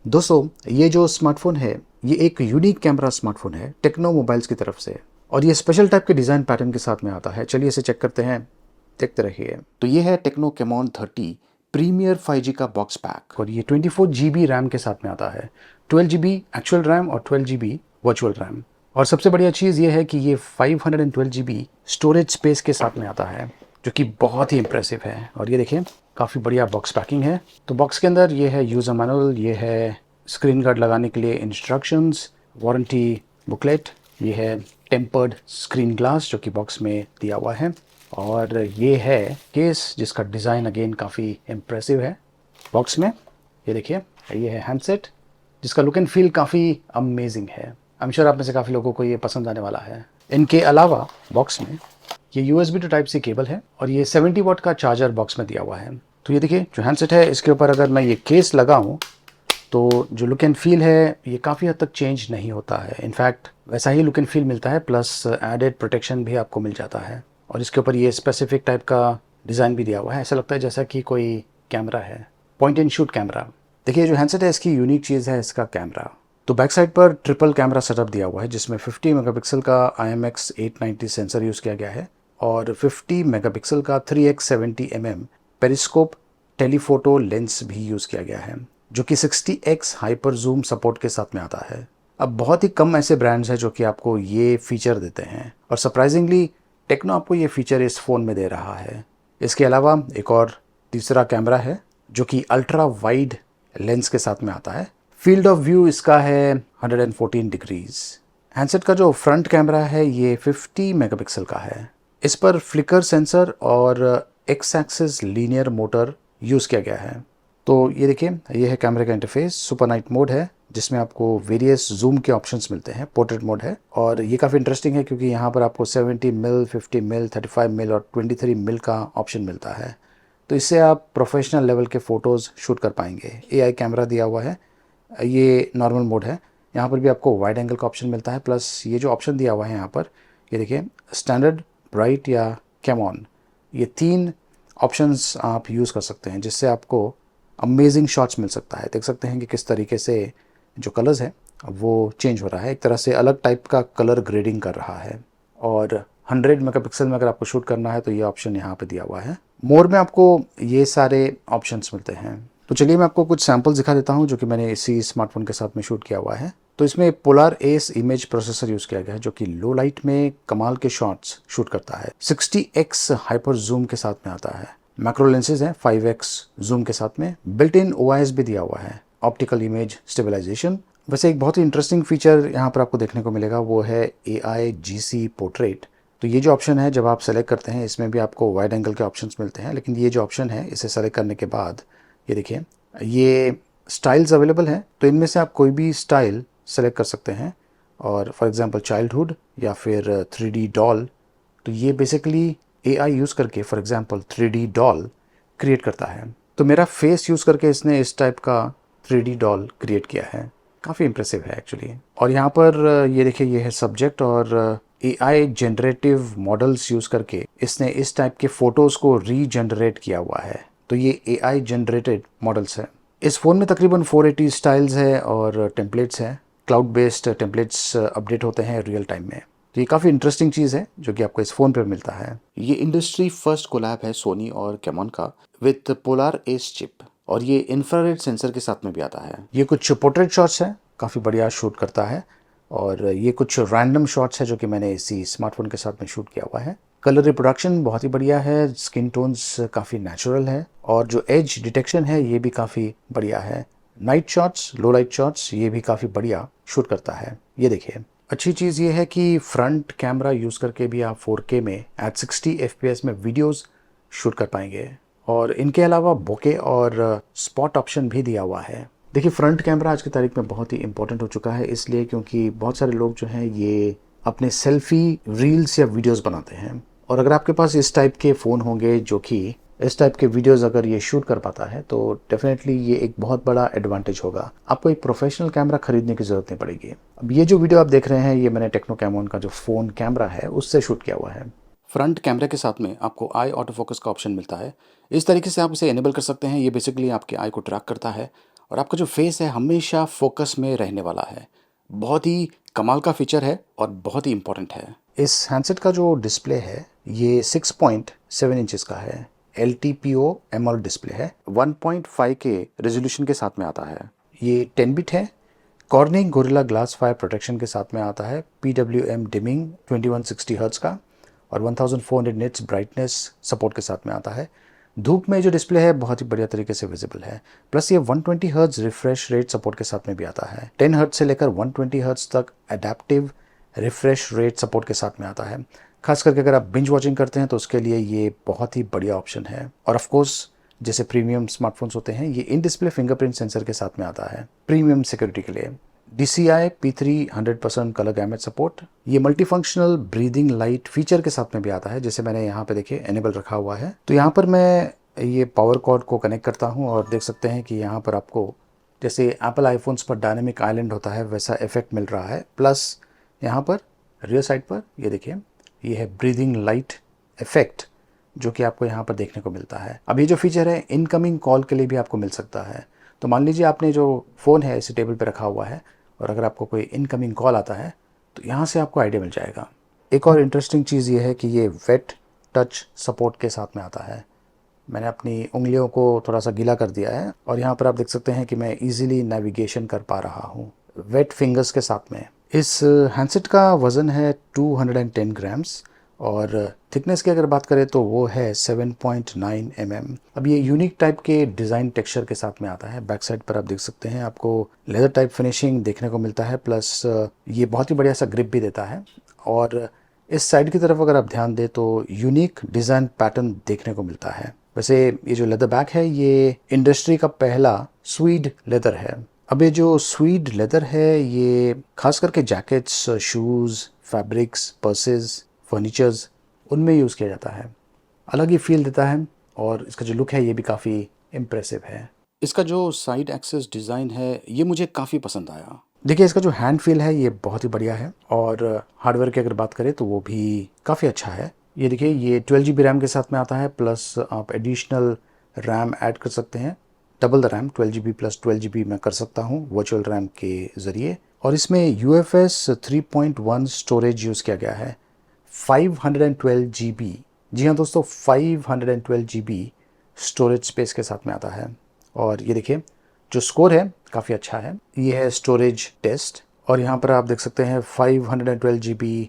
दोस्तों ये जो स्मार्टफोन है ये एक यूनिक कैमरा स्मार्टफोन है टेक्नो मोबाइल्स की तरफ से और ये स्पेशल टाइप के डिज़ाइन पैटर्न के साथ में आता है। चलिए इसे चेक करते हैं, देखते रहिए। तो ये है टेक्नो कैमॉन 30 प्रीमियर 5G का बॉक्स पैक और ये 24 GB रैम के साथ में आता है, 12 GB एक्चुअल रैम और 12 GB वर्चुअल रैम। और सबसे बढ़िया चीज़ ये है कि ये 512 GB स्टोरेज स्पेस के साथ में आता है जो कि बहुत ही इंप्रेसिव है। और ये देखिए काफ़ी बढ़िया बॉक्स पैकिंग है। तो बॉक्स के अंदर ये है यूज़र मैनुअल, ये है स्क्रीन गार्ड लगाने के लिए इंस्ट्रक्शंस, वारंटी बुकलेट, ये है टेम्पर्ड स्क्रीन ग्लास जो कि बॉक्स में दिया हुआ है, और ये है केस जिसका डिज़ाइन अगेन काफ़ी इम्प्रेसिव है बॉक्स में। ये देखिए ये है हैंडसेट जिसका लुक एंड फील काफ़ी अमेजिंग है। आई एम श्योर आप में से काफ़ी लोगों को ये पसंद आने वाला है। इनके अलावा बॉक्स में ये USB to type C cable है और ये 70 वाट का चार्जर बॉक्स में दिया हुआ है। तो ये देखिए जो हैंडसेट है इसके ऊपर अगर मैं ये केस लगाऊं तो जो लुक एंड फील है ये काफ़ी हद तक चेंज नहीं होता है। इनफैक्ट वैसा ही लुक एंड फील मिलता है, प्लस एडेड प्रोटेक्शन भी आपको मिल जाता है। और इसके ऊपर ये स्पेसिफिक टाइप का डिज़ाइन भी दिया हुआ है, ऐसा लगता है जैसा कि कोई कैमरा है, पॉइंट एंड शूट कैमरा। देखिए जो हैंडसेट है इसकी यूनिक चीज़ है इसका कैमरा। तो बैक साइड पर ट्रिपल कैमरा सेटअप दिया हुआ है जिसमें 50 मेगापिक्सल का IMX890 सेंसर यूज़ किया गया है और 50 मेगापिक्सल का 3x70mm पेरिस्कोप टेलीफोटो लेंस भी यूज़ किया गया है जो कि 60x हाइपर जूम सपोर्ट के साथ में आता है। अब बहुत ही कम ऐसे ब्रांड्स हैं जो कि आपको ये फीचर देते हैं और सरप्राइजिंगली टेक्नो आपको ये फीचर इस फ़ोन में दे रहा है। इसके अलावा एक और तीसरा कैमरा है जो कि अल्ट्रा वाइड लेंस के साथ में आता है। फील्ड ऑफ व्यू इसका है 114 डिग्रीज। हैंडसेट का जो फ्रंट कैमरा है ये 50 मेगापिक्सल का है। इस पर फ्लिकर सेंसर और x axis linear motor use किया गया है। तो ये देखिए ये है कैमरे का इंटरफेस। सुपर नाइट मोड है जिसमें आपको वेरियस जूम के ऑप्शंस मिलते हैं। पोर्ट्रेट मोड है और ये काफ़ी इंटरेस्टिंग है क्योंकि यहाँ पर आपको 70mm, 50mm, 35mm और 23mm का ऑप्शन मिलता है। तो इससे आप प्रोफेशनल लेवल के फ़ोटोज़ शूट कर पाएंगे। AI कैमरा दिया हुआ है, ये नॉर्मल मोड है। यहाँ पर भी आपको वाइड एंगल का ऑप्शन मिलता है, प्लस ये जो ऑप्शन दिया हुआ है यहाँ पर ये देखिए स्टैंडर्ड, ब्राइट या कैमॉन, ये 3 ऑप्शंस आप यूज़ कर सकते हैं जिससे आपको अमेजिंग शॉट्स मिल सकता है। देख सकते हैं कि किस तरीके से जो कलर्स है वो चेंज हो रहा है, एक तरह से अलग टाइप का कलर ग्रेडिंग कर रहा है। और 100 मेगापिक्सल में अगर आपको शूट करना है तो ये ऑप्शन यहाँ पे दिया हुआ है। मोर में आपको ये सारे ऑप्शंस मिलते हैं। तो चलिए मैं आपको कुछ सैम्पल्स दिखा देता हूँ जो कि मैंने इसी स्मार्टफोन के साथ में शूट किया हुआ है। तो इसमें polar S image processor use किया गया है जो कि लो लाइट में कमाल के शॉट्स शूट करता है। 60x हाइपर जूम के साथ में आता है। मैक्रो लेंसेज हैं 5x जूम के साथ में। बिल्ट इन OIS भी दिया हुआ है, ऑप्टिकल इमेज स्टेबलाइजेशन। वैसे एक बहुत ही इंटरेस्टिंग फीचर यहाँ पर आपको देखने को मिलेगा वो है AIGC पोर्ट्रेट। तो ये जो ऑप्शन है जब आप सेलेक्ट करते हैं इसमें भी आपको वाइड एंगल के ऑप्शंस मिलते हैं, लेकिन ये जो ऑप्शन है इसे सेलेक्ट करने के बाद ये देखिए ये स्टाइल्स अवेलेबल हैं। तो इनमें से आप कोई भी स्टाइल सेलेक्ट कर सकते हैं और फॉर एग्जांपल चाइल्डहुड या फिर 3D डॉल। तो ये बेसिकली AI यूज़ करके for example 3D doll create करता है। तो मेरा फेस यूज़ करके इसने इस टाइप का 3D डॉल क्रिएट किया है, काफ़ी इंप्रेसिव है एक्चुअली। और यहाँ पर ये देखिए ये है सब्जेक्ट और AI जनरेटिव मॉडल्स यूज़ करके इसने इस टाइप के फ़ोटोज़ को रीजनरेट किया हुआ है। तो ये AI जनरेटेड मॉडल्स है। इस फ़ोन में तकरीबन 480 स्टाइल्स है और टेम्पलेट्स हैं। क्लाउड बेस्ड टेम्पलेट्स अपडेट होते हैं रियल टाइम में। तो ये काफ़ी इंटरेस्टिंग चीज़ है जो कि आपको इस फ़ोन पर मिलता है। ये इंडस्ट्री फर्स्ट कोलैब है सोनी और कैमॉन का विथ पोलर एस चिप और ये इंफ्रारेड सेंसर के साथ में भी आता है। ये कुछ पोर्ट्रेट शॉट्स हैं, काफ़ी बढ़िया शूट करता है। और ये कुछ रैंडम शॉट्स है जो कि मैंने इसी स्मार्टफोन के साथ में शूट किया हुआ है। कलर रिप्रोडक्शन बहुत ही बढ़िया है, स्किन टोन्स काफ़ी नेचुरल है और जो एज डिटेक्शन है ये भी काफ़ी बढ़िया है। नाइट शॉट्स, लो लाइट शॉट्स ये भी काफ़ी बढ़िया शूट करता है। ये देखिए अच्छी चीज़ ये है कि फ्रंट कैमरा यूज़ करके भी आप 4K में एट 60 FPS में वीडियोस शूट कर पाएंगे। और इनके अलावा बोके और स्पॉट ऑप्शन भी दिया हुआ है। देखिए फ्रंट कैमरा आज की तारीख में बहुत ही इंपॉर्टेंट हो चुका है, इसलिए क्योंकि बहुत सारे लोग जो हैं ये अपने सेल्फी रील्स या वीडियोस बनाते हैं और अगर आपके पास इस टाइप के फ़ोन होंगे जो कि इस टाइप के वीडियोस अगर ये शूट कर पाता है तो डेफिनेटली ये एक बहुत बड़ा एडवांटेज होगा। आपको एक प्रोफेशनल कैमरा खरीदने की ज़रूरत नहीं पड़ेगी। अब ये जो वीडियो आप देख रहे हैं ये मैंने टेक्नो कैमॉन का जो फ़ोन कैमरा है उससे शूट किया हुआ है। फ्रंट कैमरे के साथ में आपको आई ऑटो फोकस का ऑप्शन मिलता है। इस तरीके से आप उसे इनेबल कर सकते हैं। ये बेसिकली आपके आई को ट्रैक करता है और आपका जो फेस है हमेशा फोकस में रहने वाला है। बहुत ही कमाल का फीचर है और बहुत ही इम्पोर्टेंट है। इस हैंडसेट का जो डिस्प्ले है ये 6.7 इंचेस का है। LTPO एमोलेड डिस्प्ले है। 1.5 के रेजोल्यूशन के साथ में आता है। ये 10 बिट है। Cornering gorilla glass fire protection के साथ में आता है। PWM डिमिंग 2160 हर्ट्ज का और 1400 निट्स ब्राइटनेस सपोर्ट के साथ में आता है। धूप में जो डिस्प्ले है बहुत ही बढ़िया तरीके से विजिबल है। प्लस ये 120 हर्ट्ज रिफ्रेश रेट सपोर्ट के साथ में भी आता है। 10 हर्ट्ज से लेकर 120 हर्ट्ज तक एडेप्टिव रिफ्रेश रेट सपोर्ट के साथ में आता है। खास करके अगर आप बिंज वॉचिंग करते हैं तो उसके लिए ये बहुत ही बढ़िया ऑप्शन है। और ऑफ कोर्स जैसे प्रीमियम स्मार्टफोन्स होते हैं ये इन डिस्प्ले फिंगरप्रिंट सेंसर के साथ में आता है प्रीमियम सिक्योरिटी के लिए। DCI P3 100% colour gamete support. ये मल्टीफंक्शनल ब्रीदिंग लाइट फीचर के साथ में भी आता है, जैसे मैंने यहाँ पे देखिए एनेबल रखा हुआ है। तो यहाँ पर मैं ये पावर कॉर्ड को कनेक्ट करता हूँ और देख सकते हैं कि यहाँ पर आपको जैसे एप्पल आईफोन्स पर डायनेमिक आइलैंड होता है वैसा इफेक्ट मिल रहा है। प्लस यहाँ पर रियर साइड पर ये देखिए ये है ब्रीदिंग लाइट इफेक्ट जो कि आपको यहाँ पर देखने को मिलता है। अब ये जो फीचर है इनकमिंग कॉल के लिए भी आपको मिल सकता है। तो मान लीजिए आपने जो फ़ोन है इसे टेबल पे रखा हुआ है और अगर आपको कोई इनकमिंग कॉल आता है तो यहाँ से आपको आइडिया मिल जाएगा। एक और इंटरेस्टिंग चीज़ ये है कि ये वेट टच सपोर्ट के साथ में आता है। मैंने अपनी उंगलियों को थोड़ा सा गीला कर दिया है और यहाँ पर आप देख सकते हैं कि मैं इजीली नेविगेशन कर पा रहा हूँ वेट फिंगर्स के साथ में। इस हैंडसेट का वज़न है 210 ग्राम्स और थिकनेस की अगर बात करें तो वो है 7.9 mm। अब ये यूनिक टाइप के डिज़ाइन टेक्सचर के साथ में आता है। बैक साइड पर आप देख सकते हैं आपको लेदर टाइप फिनिशिंग देखने को मिलता है। प्लस ये बहुत ही बढ़िया सा ग्रिप भी देता है। और इस साइड की तरफ अगर आप ध्यान दें तो यूनिक डिज़ाइन पैटर्न देखने को मिलता है। वैसे ये जो लेदर बैक है ये इंडस्ट्री का पहला स्वीड लेदर है। अब ये जो स्वीड लेदर है ये खास करके jackets, shoes, fabrics, purses, furnitures उनमें यूज़ किया जाता है। अलग ही फील देता है और इसका जो लुक है ये भी काफ़ी इम्प्रेसिव है। इसका जो साइड एक्सेस डिज़ाइन है ये मुझे काफ़ी पसंद आया। देखिए इसका जो हैंड फील है ये बहुत ही बढ़िया है और हार्डवेयर की अगर बात करें तो वो भी काफ़ी अच्छा है। ये देखिए ये 12 GB रैम के साथ में आता है। प्लस आप एडिशनल रैम ऐड कर सकते हैं। Double the RAM 12 GB plus 12 GB मैं कर सकता हूँ वर्चुअल रैम के ज़रिए। और इसमें UFS 3.1 स्टोरेज यूज़ किया गया है। 512 GB, जी हाँ दोस्तों 512 GB स्टोरेज स्पेस के साथ में आता है। और ये देखिए जो स्कोर है काफ़ी अच्छा है। ये है स्टोरेज टेस्ट और यहाँ पर आप देख सकते हैं 512 GB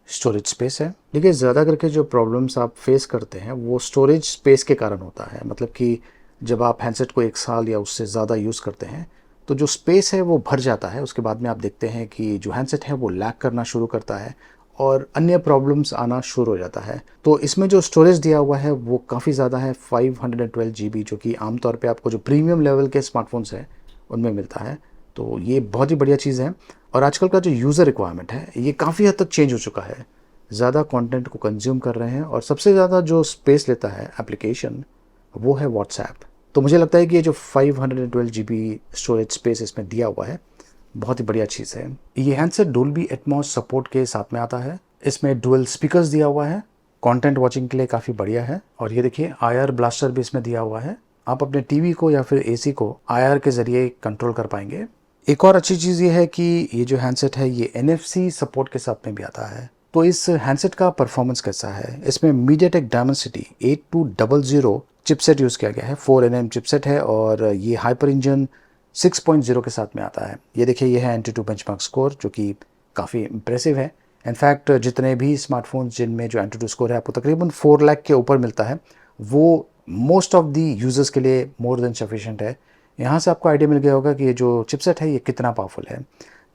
स्टोरेज स्पेस है। देखिए ज़्यादा करके जो प्रॉब्लम्स आप फेस करते हैं वो स्टोरेज स्पेस के कारण होता है। मतलब कि जब आप हैंडसेट को 1 साल या उससे ज़्यादा यूज़ करते हैं तो जो स्पेस है वो भर जाता है। उसके बाद में आप देखते हैं कि जो हैंडसेट है वो लैग करना शुरू करता है और अन्य प्रॉब्लम्स आना शुरू हो जाता है। तो इसमें जो स्टोरेज दिया हुआ है वो काफ़ी ज़्यादा है 512 GB, जो कि आमतौर पे आपको जो प्रीमियम लेवल के स्मार्टफोन्स है उनमें मिलता है। तो ये बहुत ही बढ़िया चीज़ है। और आजकल का जो यूज़र रिक्वायरमेंट है ये काफ़ी हद तक चेंज हो चुका है। ज़्यादा कंटेंट को कंज्यूम कर रहे हैं और सबसे ज़्यादा जो स्पेस लेता है एप्लीकेशन वो है व्हाट्सएप। तो मुझे लगता है कि ये जो 512 GB स्टोरेज स्पेस इसमें दिया हुआ है बहुत ही बढ़िया चीज़ है। ये हैंडसेट डोल्बी एटमॉस सपोर्ट के साथ में आता है। इसमें डुअल स्पीकर्स दिया हुआ है। कंटेंट वॉचिंग के लिए काफ़ी बढ़िया है। और ये देखिए IR ब्लास्टर भी इसमें दिया हुआ है। आप अपने टीवी को या फिर AC को IR के ज़रिए कंट्रोल कर पाएंगे। एक और अच्छी चीज़ ये है कि ये जो हैंडसेट है ये NFC सपोर्ट के साथ में भी आता है। तो इस हैंडसेट का परफॉर्मेंस कैसा है? इसमें मीडियाटेक डायमेंसिटी 8200 चिपसेट यूज़ किया गया है। 4nm चिपसेट है और ये हाइपर इंजन 6.0 के साथ में आता है। ये देखिए ये है Antutu बेंचमार्क स्कोर जो कि काफ़ी इंप्रेसिव है। इनफैक्ट जितने भी स्मार्टफोन्स जिनमें जो Antutu स्कोर है आपको तकरीबन 4 लाख के ऊपर मिलता है वो मोस्ट ऑफ दी यूज़र्स के लिए मोर देन सफिशिएंट है। यहाँ से आपको आइडिया मिल गया होगा कि ये जो चिपसेट है ये कितना पावरफुल है।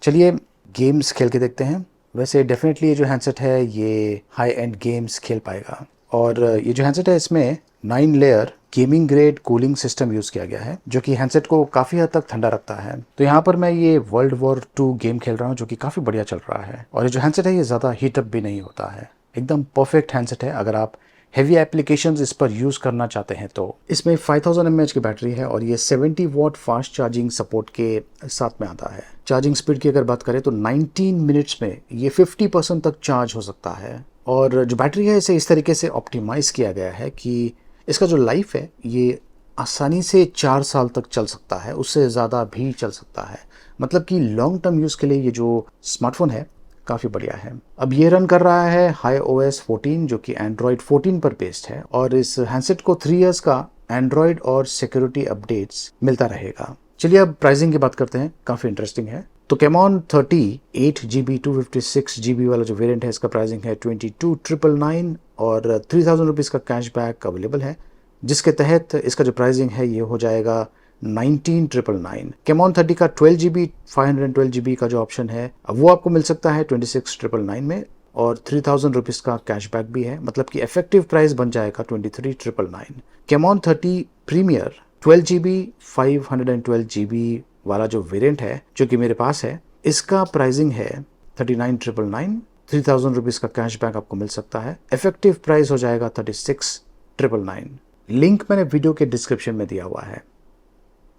चलिए गेम्स खेल के देखते हैं। वैसे डेफिनेटली ये जो हैंडसेट है ये हाई एंड गेम्स खेल पाएगा। और ये जो हैंडसेट है इसमें 9 layer gaming grade cooling system use किया गया है जो कि हैंडसेट को काफ़ी हद तक ठंडा रखता है। तो यहाँ पर मैं ये वर्ल्ड वॉर 2 गेम खेल रहा हूँ जो कि काफ़ी बढ़िया चल रहा है। और ये जो हैंडसेट है ये ज़्यादा हीटअप भी नहीं होता है। एकदम परफेक्ट हैंडसेट है अगर आप हेवी एप्लीकेशंस इस पर यूज़ करना चाहते हैं तो। इसमें 5000 mAh की बैटरी है और ये 70 वॉट फास्ट चार्जिंग सपोर्ट के साथ में आता है। चार्जिंग स्पीड की अगर बात करें तो 19 मिनट्स में ये 50% तक चार्ज हो सकता है। और जो बैटरी है इसे इस तरीके से ऑप्टिमाइज़ किया गया है कि इसका जो लाइफ है ये आसानी से 4 साल तक चल सकता है, उससे ज़्यादा भी चल सकता है। मतलब कि लॉन्ग टर्म यूज़ के लिए ये जो स्मार्टफ़ोन है काफ़ी बढ़िया है। अब ये रन कर रहा है iOS 14 जो कि एंड्रॉयड 14 पर बेस्ड है और इस हैंडसेट को 3 इयर्स का एंड्रॉयड और सिक्योरिटी अपडेट्स मिलता रहेगा। चलिए अब प्राइसिंग की बात करते हैं, काफ़ी इंटरेस्टिंग है। तो कैमॉन 30 8GB 256GB वाला जो वेरिएंट है इसका प्राइसिंग है 22,999 और 3,000 रुपीज़ का कैशबैक अवेलेबल है, जिसके तहत इसका जो प्राइसिंग है ये हो जाएगा 19,999। कैमॉन 30 का 12GB 512GB का जो ऑप्शन है वो आपको मिल सकता है 26,999 में और 3,000 रुपीज़ का कैशबैक भी है, मतलब कि इफेक्टिव प्राइस बन जाएगा 23,999। कैमॉन 30 प्रीमियर 12GB 512GB वाला जो वेरिएंट है जो कि मेरे पास है, इसका प्राइसिंग है 39,999। 3,000 रुपीज़ का कैशबैक आपको मिल सकता है, इफेक्टिव प्राइस हो जाएगा 36,999। लिंक मैंने वीडियो के डिस्क्रिप्शन में दिया हुआ है,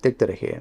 देखते रहिए।